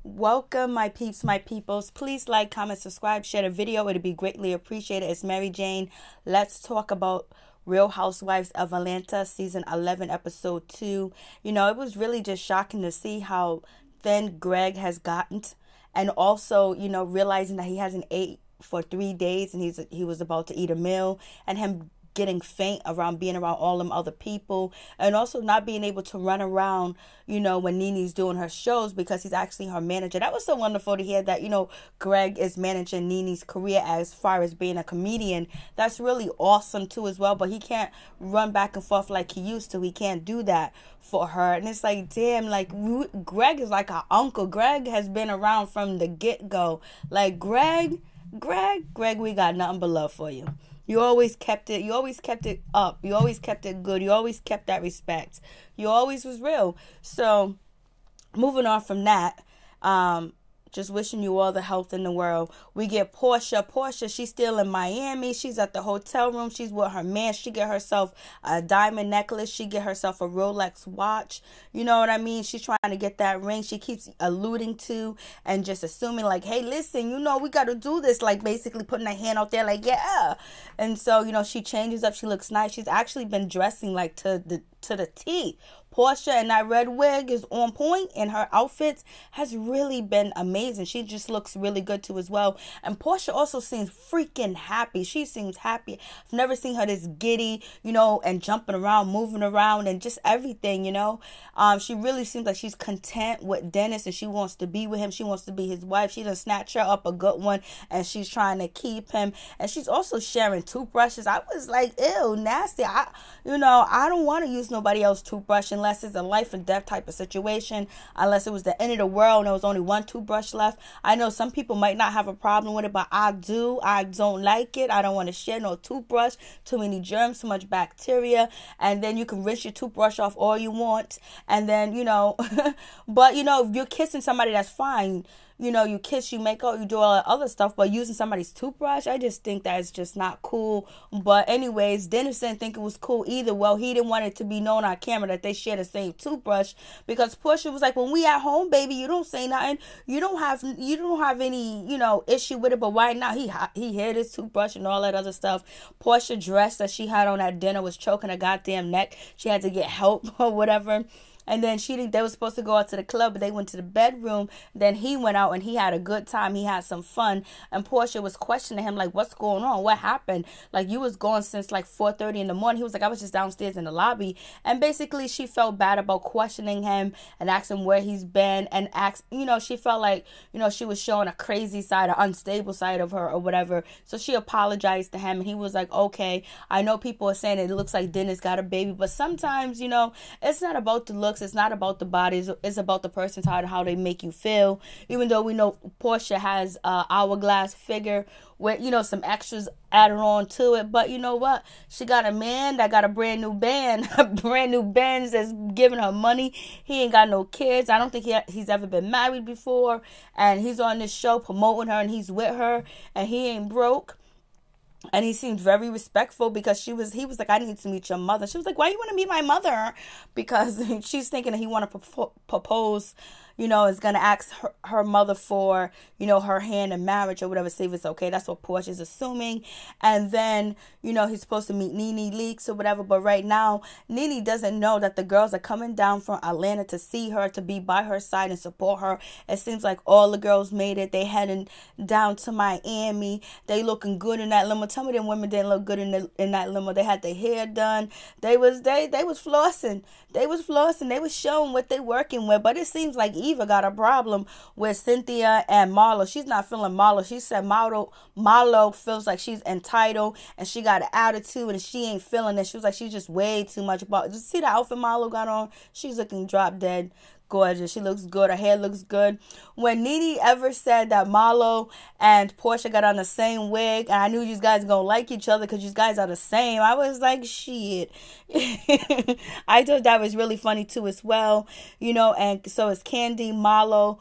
Welcome, my peeps, my peoples. Please like, comment, subscribe, share the video. It'd be greatly appreciated. It's Mary Jane. Let's talk about Real Housewives of Atlanta, season 11, episode 2. You know, it was really just shocking to see how thin Gregg has gotten. And also, you know, realizing that he hasn't ate for 3 days and he was about to eat a meal, and him getting faint around being around all them other people, and also not being able to run around, you know, when NeNe's doing her shows because he's actually her manager. That was so wonderful to hear that, you know, Gregg is managing NeNe's career as far as being a comedian. That's really awesome too as well, but he can't run back and forth like he used to. He can't do that for her. And it's like, damn, like Gregg is like our uncle. Gregg has been around from the get-go. Like Gregg, we got nothing but love for you. You always kept it. You always kept it up. You always kept it good. You always kept that respect. You always was real. So, moving on from that, just wishing you all the health in the world. We get Porsha. Porsha, she's still in Miami. She's at the hotel room. She's with her man. She get herself a diamond necklace. She get herself a Rolex watch. You know what I mean? She's trying to get that ring. She keeps alluding to and just assuming like, hey, listen, you know, we got to do this. Like basically putting her hand out there like, yeah. And so, you know, she changes up. She looks nice. She's actually been dressing like to the T. Porsha and that red wig is on point, and her outfits has really been amazing. She just looks really good too as well. And Porsha also seems freaking happy. She seems happy. I've never seen her this giddy, you know, and jumping around, moving around, and just everything, you know. She really seems like she's content with Dennis, and she wants to be with him. She wants to be his wife. She done snatched her up a good one, and she's trying to keep him. And she's also sharing toothbrushes. I was like, ew, nasty. I don't want to use nobody else's toothbrush unless it's a life and death type of situation, unless it was the end of the world and there was only one toothbrush left. I know some people might not have a problem with it, but I do. I don't like it. I don't want to share no toothbrush. Too many germs, too much bacteria. And then you can rinse your toothbrush off all you want. And then, you know, but, you know, if you're kissing somebody, that's fine. You know, you kiss, you make out, you do all that other stuff, but using somebody's toothbrush, I just think that's just not cool. But anyways, Dennis didn't think it was cool either. Well, he didn't want it to be known on camera that they share the same toothbrush, because Porsha was like, when we at home, baby, you don't say nothing. You don't have any, you know, issue with it, but why not? He hid his toothbrush and all that other stuff. Porsha dress that she had on at dinner was choking her goddamn neck. She had to get help or whatever. And then they were supposed to go out to the club, but they went to the bedroom. Then he went out and he had a good time. He had some fun. And Porsha was questioning him, like, what's going on? What happened? Like, you was gone since like 4:30 in the morning. He was like, I was just downstairs in the lobby. And basically, she felt bad about questioning him and asking where he's been. And she felt like, you know, she was showing a crazy side, an unstable side of her or whatever. So she apologized to him. And he was like, okay, I know people are saying it looks like Dennis got a baby. But sometimes, you know, it's not about the looks. It's not about the bodies. It's about the person's heart and how they make you feel. Even though we know Porsha has a hourglass figure with, you know, some extras added on to it. But you know what? She got a man that got a brand new band, a brand new Benz that's giving her money. He ain't got no kids. I don't think he's ever been married before. And he's on this show promoting her, and he's with her, and he ain't broke. And he seemed very respectful, because he was like, I need to meet your mother. She was like, why you want to meet my mother? Because she's thinking that he want to propose, you know, is going to ask her mother for, you know, her hand in marriage or whatever, see if it's okay. That's what Porsha's assuming. And then, you know, he's supposed to meet NeNe Leakes or whatever. But right now, NeNe doesn't know that the girls are coming down from Atlanta to see her, to be by her side and support her. It seems like all the girls made it. They heading down to Miami. They looking good in that limo. Tell me them women didn't look good in that limo. They had their hair done. They was flossing. They was flossing. They was showing what they working with. But it seems like Eva got a problem with Cynthia and Marlo. She's not feeling Marlo. She said Marlo feels like she's entitled and she got an attitude and she ain't feeling it. She was like, she's just way too much about. Just see the outfit Marlo got on? She's looking drop dead gorgeous. She looks good. Her hair looks good. When NeNe ever said that Marlo and Porsha got on the same wig, and I knew you guys gonna like each other because you guys are the same, I was like, shit. I thought that was really funny too as well. You know, and so it's Kandi, Marlo,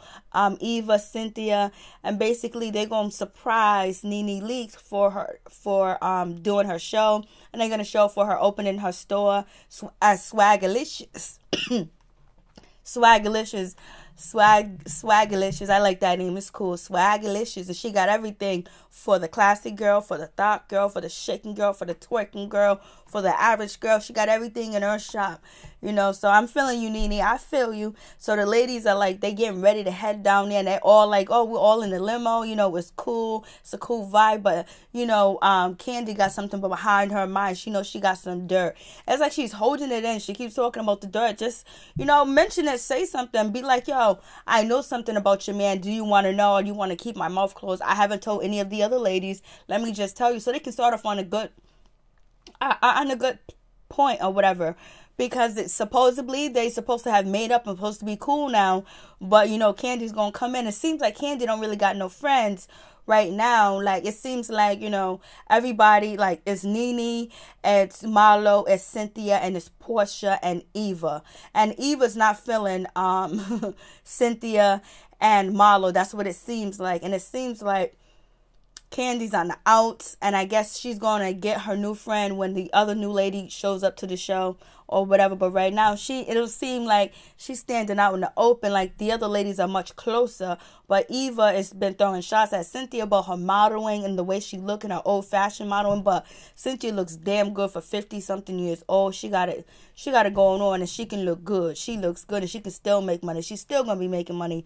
Eva, Cynthia, and basically they're gonna surprise NeNe Leakes for doing her show, and they're gonna show for her opening her store as Swagalicious. Swagalicious. Swagalicious. I like that name. It's cool. Swagalicious. And she got everything for the classy girl, for the thought girl, for the shaking girl, for the twerking girl, for the average girl. She got everything in her shop. You know, so I'm feeling you, NeNe. I feel you. So the ladies are like, they getting ready to head down there. And they're all like, oh, we're all in the limo. You know, it's cool. It's a cool vibe. But, you know, Kandi got something behind her mind. She knows she got some dirt. It's like she's holding it in. She keeps talking about the dirt. Just, you know, mention it. Say something. Be like, yo, I know something about your man. Do you want to know, or do you want to keep my mouth closed? I haven't told any of the other ladies. Let me just tell you. So they can start off on a good point or whatever. Because it's supposedly they supposed to have made up and supposed to be cool now. But, you know, Kandi's going to come in. It seems like Kandi don't really got no friends right now. Like, it seems like, you know, everybody, like, it's NeNe, it's Marlo, it's Cynthia, and it's Porsha and Eva. And Eva's not feeling Cynthia and Marlo. That's what it seems like. And it seems like Kandi's on the outs, and I guess she's going to get her new friend when the other new lady shows up to the show or whatever. But right now, it'll seem like she's standing out in the open, like the other ladies are much closer. But Eva has been throwing shots at Cynthia about her modeling and the way she look in her old-fashioned modeling. But Cynthia looks damn good for 50-something years old. She got it going on, and she can look good. She looks good, and she can still make money. She's still going to be making money.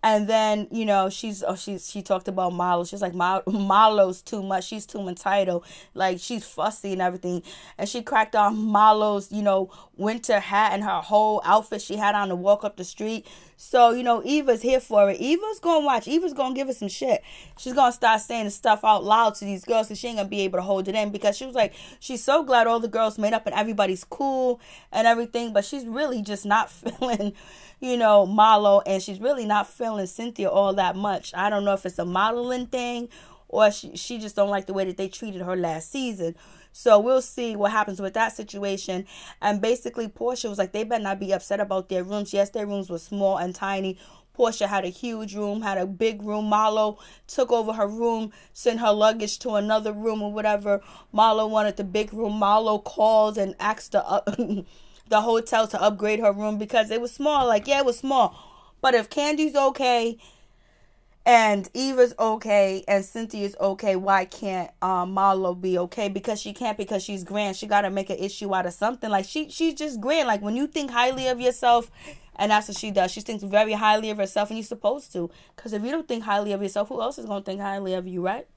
And then, you know, she talked about Marlo. She's like, Marlo's too much. She's too entitled. Like, she's fussy and everything. And she cracked on Marlo's, you know, winter hat and her whole outfit she had on to walk up the street. So, you know, Eva's here for it. Eva's going to watch. Eva's going to give us some shit. She's going to start saying the stuff out loud to these girls, because she ain't going to be able to hold it in. Because she was like, she's so glad all the girls made up and everybody's cool and everything. But she's really just not feeling, you know, Marlo, and she's really not feeling Cynthia all that much. I don't know if it's a modeling thing, or she just don't like the way that they treated her last season. So we'll see what happens with that situation. And basically, Porsha was like, they better not be upset about their rooms. Yes, their rooms were small and tiny. Porsha had a huge room, had a big room. Marlo took over her room, sent her luggage to another room or whatever. Marlo wanted the big room. Marlo called and asked the hotel to upgrade her room because it was small. Like, yeah, it was small. But if Kandi's okay and Eva's okay and Cynthia's okay, why can't Marlo be okay? Because she can't, because she's grand. She got to make an issue out of something. Like, she's just grand. Like, when you think highly of yourself, and that's what she does. She thinks very highly of herself, and you're supposed to. Because if you don't think highly of yourself, who else is going to think highly of you, right?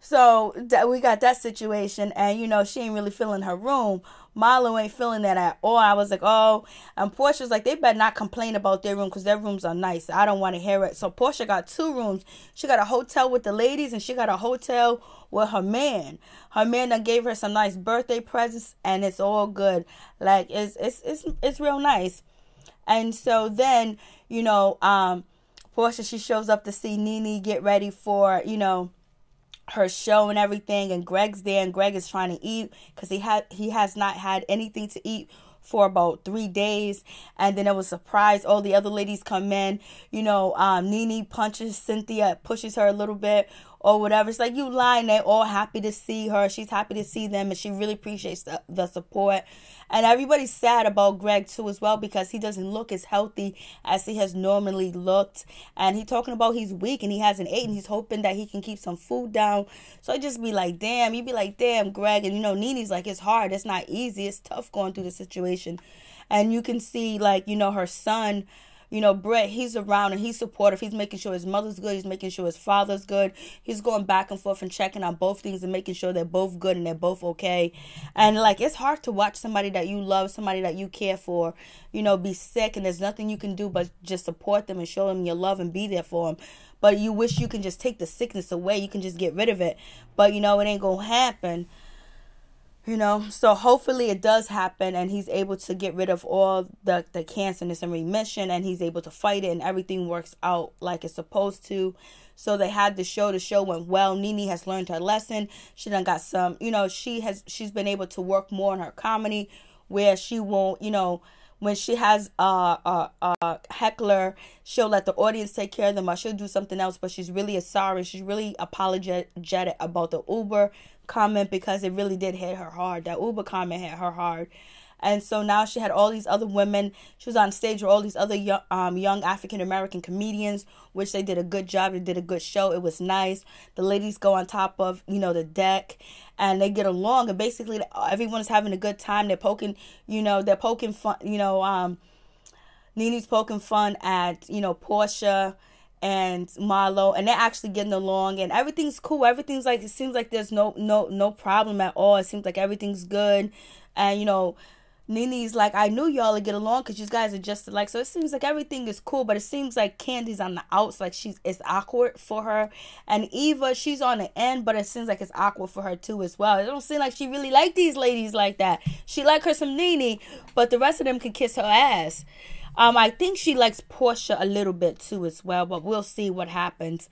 So we got that situation, and, you know, she ain't really feeling her room. Marlo ain't feeling that at all. I was like, oh, and Portia's like, they better not complain about their room because their rooms are nice. I don't want to hear it. So Porsha got two rooms. She got a hotel with the ladies, and she got a hotel with her man. Her man done gave her some nice birthday presents, and it's all good. Like, it's real nice. And so then, you know, Porsha, she shows up to see NeNe get ready for, you know, her show and everything, and Gregg's there, and Gregg is trying to eat because he has not had anything to eat for about 3 days. And then it was a surprise, all the other ladies come in, you know, NeNe punches Cynthia, pushes her a little bit or whatever. It's like, you lying. They're all happy to see her. She's happy to see them, and she really appreciates the support. And everybody's sad about Gregg too as well, because he doesn't look as healthy as he has normally looked. And he's talking about he's weak and he hasn't eaten. He's hoping that he can keep some food down. So I just be like, damn. You be like, damn, Gregg. And, you know, NeNe's like, it's hard. It's not easy. It's tough going through the situation. And you can see, like, you know, her son, you know, Brett, he's around and he's supportive. He's making sure his mother's good. He's making sure his father's good. He's going back and forth and checking on both things and making sure they're both good and they're both okay. And, like, it's hard to watch somebody that you love, somebody that you care for, you know, be sick, and there's nothing you can do but just support them and show them your love and be there for them. But you wish you can just take the sickness away. You can just get rid of it. But, you know, it ain't going to happen. You know, so hopefully it does happen, and he's able to get rid of all the cancer, and it's in remission, and he's able to fight it, and everything works out like it's supposed to. So they had the show. The show went well. NeNe has learned her lesson. She done got some, you know, she's been able to work more on her comedy, where she won't, you know, when she has a heckler, she'll let the audience take care of them, or she'll do something else. But she's really sorry. She's really apologetic about the Uber comment, because it really did hit her hard. That Uber comment hit her hard. And so now she had all these other women. She was on stage with all these other young African-American comedians, which they did a good job. They did a good show. It was nice. The ladies go on top of, the deck, and they get along. And basically, everyone's having a good time. They're poking fun, NeNe's poking fun at, Porsha and Marlo, and they're actually getting along, and everything's cool. Everything's like, it seems like there's no problem at all. It seems like everything's good. And NeNe's like, I knew y'all would get along because you guys are just alike. So it seems like everything is cool, but it seems like Kandi's on the outs, like it's awkward for her. And Eva, she's on the end, but it seems like it's awkward for her too as well. It don't seem like she really like these ladies like that. She like her some NeNe, but the rest of them can kiss her ass. I think she likes Porsha a little bit too as well, but we'll see what happens.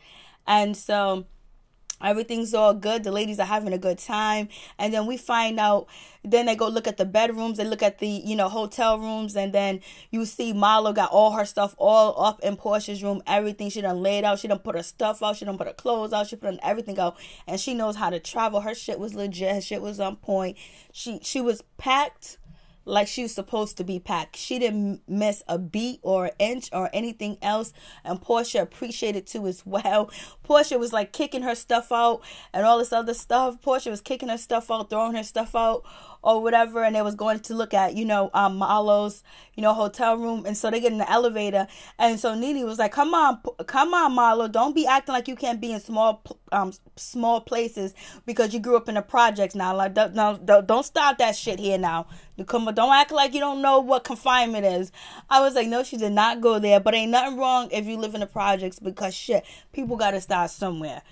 And so everything's all good. The ladies are having a good time. And then we find out, then they go look at the bedrooms. They look at the, hotel rooms. And then you see Marlo got all her stuff all up in Porsha's room. Everything she done laid out. She done put her stuff out. She done put her clothes out. She put everything out. And she knows how to travel. Her shit was legit. Her shit was on point. She was packed like she was supposed to be packed. She didn't miss a beat or an inch or anything else. And Porsha appreciated too as well. Porsha was like kicking her stuff out and all this other stuff. Porsha was kicking her stuff out, throwing her stuff out or whatever. And they was going to look at, Marlo's, hotel room. And so they get in the elevator. And so NeNe was like, come on, Marlo. Don't be acting like you can't be in small places because you grew up in the projects now. Like, don't stop that shit here now. Don't act like you don't know what confinement is. I was like, no, she did not go there. But ain't nothing wrong if you live in the projects because shit, people got to start somewhere.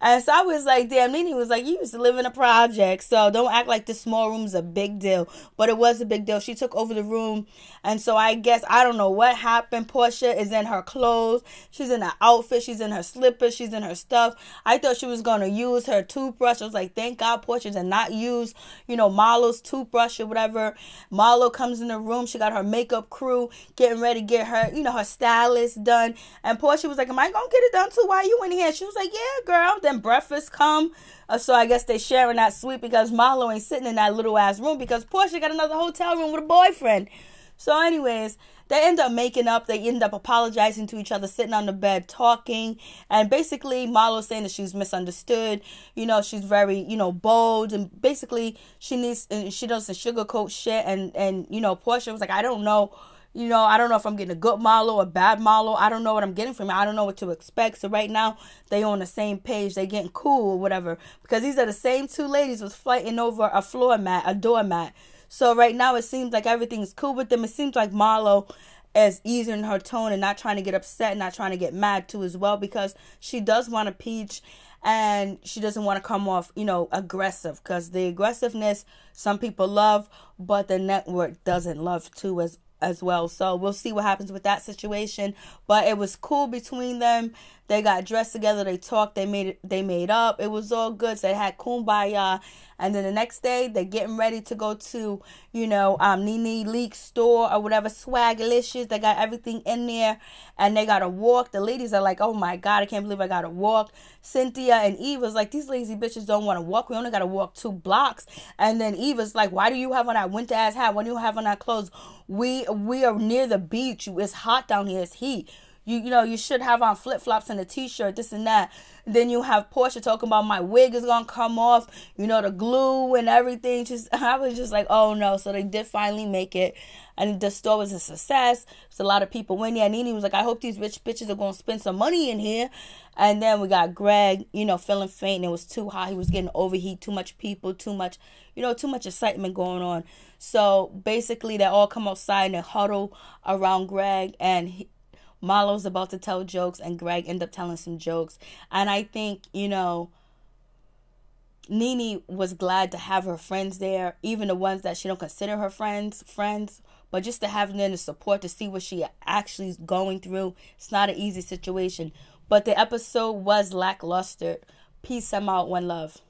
And so I was like, damn, NeNe was like, you used to live in a project, so don't act like this small room's a big deal. But it was a big deal. She took over the room, and so I guess, I don't know what happened. Porsha is in her clothes. She's in her outfit. She's in her slippers. She's in her stuff. I thought she was going to use her toothbrush. I was like, thank God Porsha did not use, Marlo's toothbrush or whatever. Marlo comes in the room. She got her makeup crew getting ready to get her, her stylist done. And Porsha was like, am I going to get it done too? Why are you in here? She was like, yeah, girl. Then breakfast come. So I guess they sharing that suite because Marlo ain't sitting in that little ass room because Porsha got another hotel room with a boyfriend. So anyways, they end up making up. They end up apologizing to each other, sitting on the bed, talking. And basically, Marlo saying that she's misunderstood. She's very, bold. And basically, she doesn't sugarcoat shit. And Porsha was like, I don't know. I don't know if I'm getting a good Marlo or bad Marlo. I don't know what I'm getting from it. I don't know what to expect. So right now, they on the same page. They getting cool or whatever. Because these are the same two ladies was fighting over a doormat. So right now, it seems like everything's cool with them. It seems like Marlo is easing her tone and not trying to get upset, not trying to get mad too as well. Because she does want to peach. And she doesn't want to come off, aggressive. Because the aggressiveness, some people love. But the network doesn't love too as well. So we'll see what happens with that situation. But it was cool between them. They got dressed together. They talked. They made up. It was all good. So they had kumbaya. And then the next day, they're getting ready to go to, NeNe Leak's store or whatever, Swagalicious. They got everything in there. And they got to walk. The ladies are like, oh my God, I can't believe I got to walk. Cynthia and Eva's like, these lazy bitches don't want to walk. We only got to walk 2 blocks. And then Eva's like, why do you have on that winter ass hat? Why do you have on that clothes? We are near the beach. It's hot down here. It's heat. You should have on flip-flops and a t-shirt, this and that. Then you have Porsha talking about my wig is going to come off, the glue and everything. I was just like, oh no. So they did finally make it. And the store was a success. So a lot of people went there. And NeNe was like, I hope these rich bitches are going to spend some money in here. And then we got Gregg, feeling faint. And it was too hot. He was getting overheat. Too much people. Too much excitement going on. So basically they all come outside and they huddle around Gregg. And Marlo's about to tell jokes and Gregg end up telling some jokes. And I think, NeNe was glad to have her friends there, even the ones that she don't consider her friends, but just to have them to support, to see what she actually is going through. It's not an easy situation. But the episode was lackluster. Peace, I'm out. One love.